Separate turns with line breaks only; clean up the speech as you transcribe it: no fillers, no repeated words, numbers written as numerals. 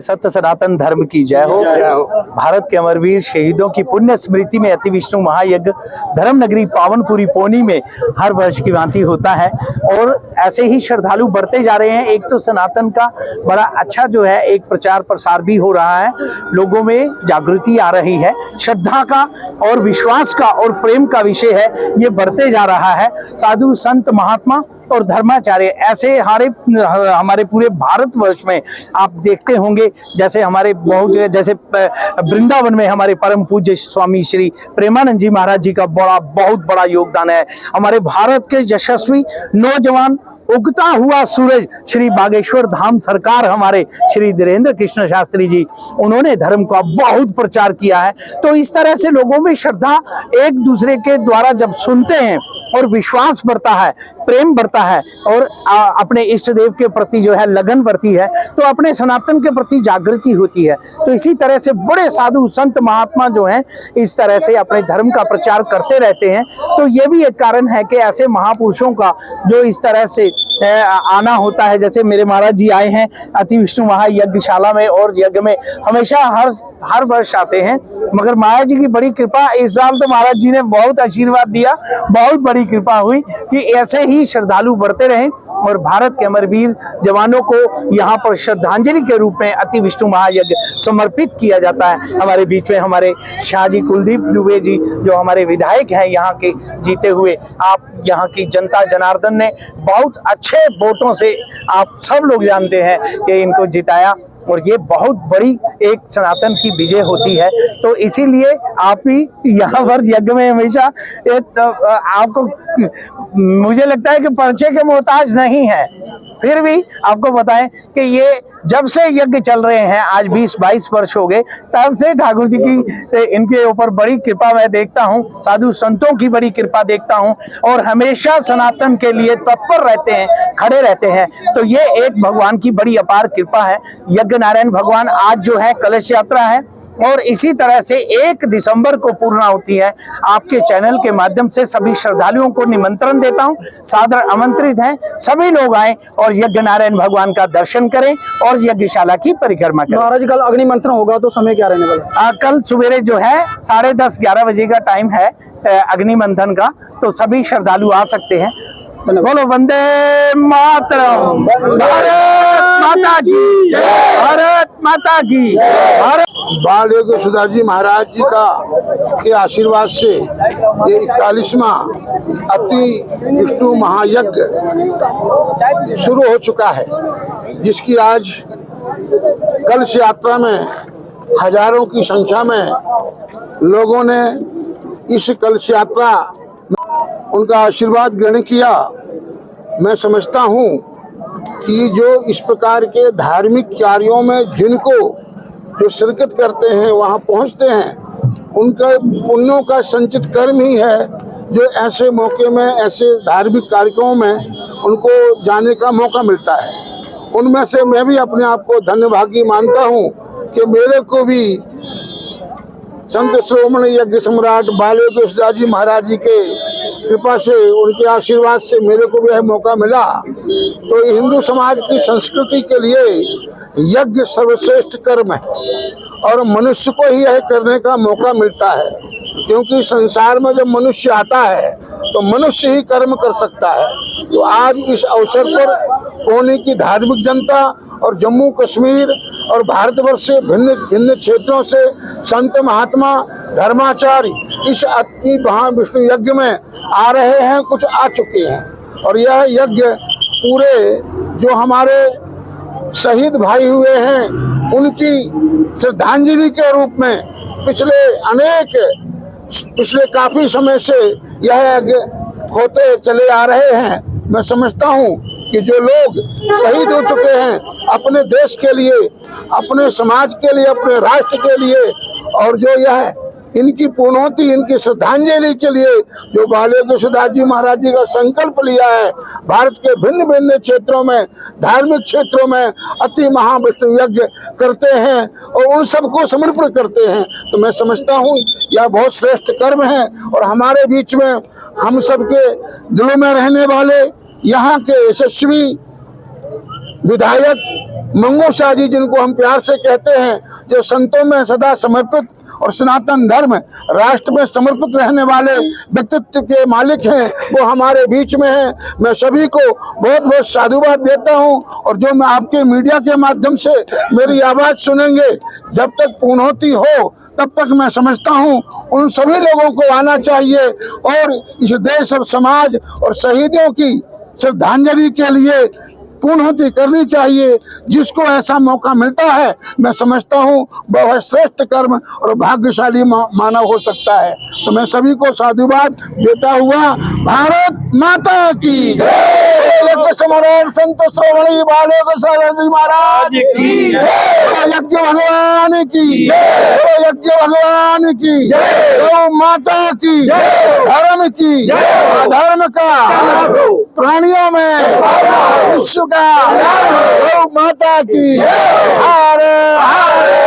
सत्य सनातन धर्म की जय हो। भारत के अमरवीर शहीदों की पुण्य स्मृति में अति विष्णु महायज्ञ धर्म नगरी पावनपुरी पौनी में हर वर्ष की भांति होता है और ऐसे ही श्रद्धालु बढ़ते जा रहे हैं। एक तो सनातन का बड़ा अच्छा जो है एक प्रचार प्रसार भी हो रहा है, लोगों में जागृति आ रही है, श्रद्धा का और विश्वास का और प्रेम का विषय है, ये बढ़ते जा रहा है। साधु संत महात्मा और धर्माचार्य ऐसे हमारे पूरे भारतवर्ष में आप देखते होंगे। जैसे हमारे जैसे वृंदावन में हमारे परम पूज्य स्वामी श्री प्रेमानंद जी महाराज जी का बहुत बड़ा योगदान है। हमारे भारत के यशस्वी नौजवान उगता हुआ सूरज श्री बागेश्वर धाम सरकार हमारे श्री धीरेन्द्र कृष्ण शास्त्री जी, उन्होंने धर्म का बहुत प्रचार किया है। तो इस तरह से लोगों में श्रद्धा एक दूसरे के द्वारा जब सुनते हैं और विश्वास बढ़ता है, प्रेम बढ़ता है और अपने इष्ट देव के प्रति जो है लगन बढ़ती है, तो अपने सनातन के प्रति जागृति होती है। तो इसी तरह से बड़े साधु संत महात्मा जो हैं इस तरह से अपने धर्म का प्रचार करते रहते हैं। तो ये भी एक कारण है कि ऐसे महापुरुषों का जो इस तरह से आना होता है। जैसे मेरे महाराज जी आए हैं अति विष्णु महायज्ञशाला में और यज्ञ में हमेशा हर वर्ष आते हैं, मगर महाराज जी की बड़ी कृपा, इस साल तो महाराज जी ने बहुत आशीर्वाद दिया, बहुत बड़ी कृपा हुई कि ऐसे ही श्रद्धालु बढ़ते रहें और भारत के अमरवीर जवानों को यहाँ पर श्रद्धांजलि के रूप में अति विष्णु महायज्ञ समर्पित किया जाता है। हमारे बीच में हमारे शाहजी कुलदीप दुबे जी जो हमारे विधायक हैं यहाँ के जीते हुए, आप यहाँ की जनता जनार्दन ने बहुत अच्छे वोटों से आप सब लोग जानते हैं कि इनको जिताया और ये बहुत बड़ी एक सनातन की विजय होती है। तो इसीलिए आप भी यहाँ पर यज्ञ में हमेशा आपको मुझे लगता है कि पर्चे के मोहताज नहीं है, फिर भी आपको बताएं कि ये जब से यज्ञ चल रहे हैं आज 20-22 वर्ष हो गए, तब से ठाकुर जी की इनके ऊपर बड़ी कृपा मैं देखता हूं, साधु संतों की बड़ी कृपा देखता हूं और हमेशा सनातन के लिए तत्पर रहते हैं, खड़े रहते हैं। तो ये एक भगवान की बड़ी अपार कृपा है। यज्ञ नारायण भगवान आज जो है कलश यात्रा है और इसी तरह से 1 दिसंबर को पूर्णा होती है। आपके चैनल के माध्यम से सभी श्रद्धालुओं को निमंत्रण देता हूं, सादर आमंत्रित हैं, सभी लोग आएं और यज्ञ नारायण भगवान का दर्शन करें और यज्ञशाला की परिक्रमा करें।
महाराज कल अग्नि मंथन होगा तो समय क्या रहने वाला?
कल सवेरे जो है 10:30-11 बजे का टाइम है अग्नि मंथन का, तो सभी श्रद्धालु आ सकते हैं। बोलो वंदे मातरम, भारत माता की जय, भारत माता की भारत।
बाल योगी सुधार जी महाराज जी का के आशीर्वाद से ये 41वां अति विष्णु महायज्ञ शुरू हो चुका है, जिसकी आज कलश यात्रा में हजारों की संख्या में लोगों ने इस कलश यात्रा उनका आशीर्वाद ग्रहण किया। मैं समझता हूँ कि जो इस प्रकार के धार्मिक कार्यों में जिनको जो शिरकत करते हैं, वहाँ पहुँचते हैं, उनका पुण्यों का संचित कर्म ही है जो ऐसे मौके में, ऐसे धार्मिक कार्यक्रमों में उनको जाने का मौका मिलता है। उनमें से मैं भी अपने आप को धन्यभागी मानता हूँ कि मेरे को भी संत श्रोमणी यज्ञ सम्राट बाल योगी सुधार जी महाराज जी के कृपा से, उनके आशीर्वाद से मेरे को भी यह मौका मिला। तो हिंदू समाज की संस्कृति के लिए यज्ञ सर्वश्रेष्ठ कर्म है और मनुष्य को ही यह करने का मौका मिलता है, क्योंकि संसार में जब मनुष्य आता है तो मनुष्य ही कर्म कर सकता है। तो आज इस अवसर पर पौनी की धार्मिक जनता और जम्मू कश्मीर और भारतवर्ष से भिन्न भिन्न क्षेत्रों से संत महात्मा धर्माचार्य इस अति महाविष्णु यज्ञ में आ रहे हैं, कुछ आ चुके हैं। और यह यज्ञ पूरे जो हमारे शहीद भाई हुए हैं उनकी श्रद्धांजलि के रूप में पिछले काफी समय से यह यज्ञ होते चले आ रहे हैं। मैं समझता हूँ कि जो लोग शहीद हो चुके हैं अपने देश के लिए, अपने समाज के लिए, अपने राष्ट्र के लिए, और जो यह इनकी पूर्णोति, इनकी श्रद्धांजलि के लिए जो बाल योगी सुधार जी महाराज जी का संकल्प लिया है, भारत के भिन्न भिन्न क्षेत्रों में, धार्मिक क्षेत्रों में अति महाविष्णु यज्ञ करते हैं और उन सबको समर्पण करते हैं। तो मैं समझता हूँ यह बहुत श्रेष्ठ कर्म है और हमारे बीच में हम सबके दिलों में रहने वाले यहाँ के यशस्वी विधायक मंगू शाह जी, जिनको हम प्यार से कहते हैं, जो संतों में सदा समर्पित और सनातन धर्म राष्ट्र में समर्पित रहने वाले व्यक्तित्व के मालिक हैं, वो हमारे बीच में हैं। मैं सभी को बहुत बहुत साधुवाद देता हूं। और जो मैं आपके मीडिया के माध्यम से मेरी आवाज सुनेंगे, जब तक पूर्णोति हो तब तक मैं समझता हूं उन सभी लोगों को आना चाहिए और इस देश और समाज और शहीदों की श्रद्धांजलि के लिए पूर्णोति करनी चाहिए। जिसको ऐसा मौका मिलता है, मैं समझता हूँ वह श्रेष्ठ कर्म और भाग्यशाली मानव हो सकता है। तो मैं सभी को साधुवाद देता हुआ भारत माता की यज्ञ समरण संत श्रोमणी बालक जी महाराज की, यज्ञ भगवान की, यज्ञ भगवान की, गौ माता की, धर्म की, धर्म का प्राणियों में, विश्व का, गौ माता की। हरे हरे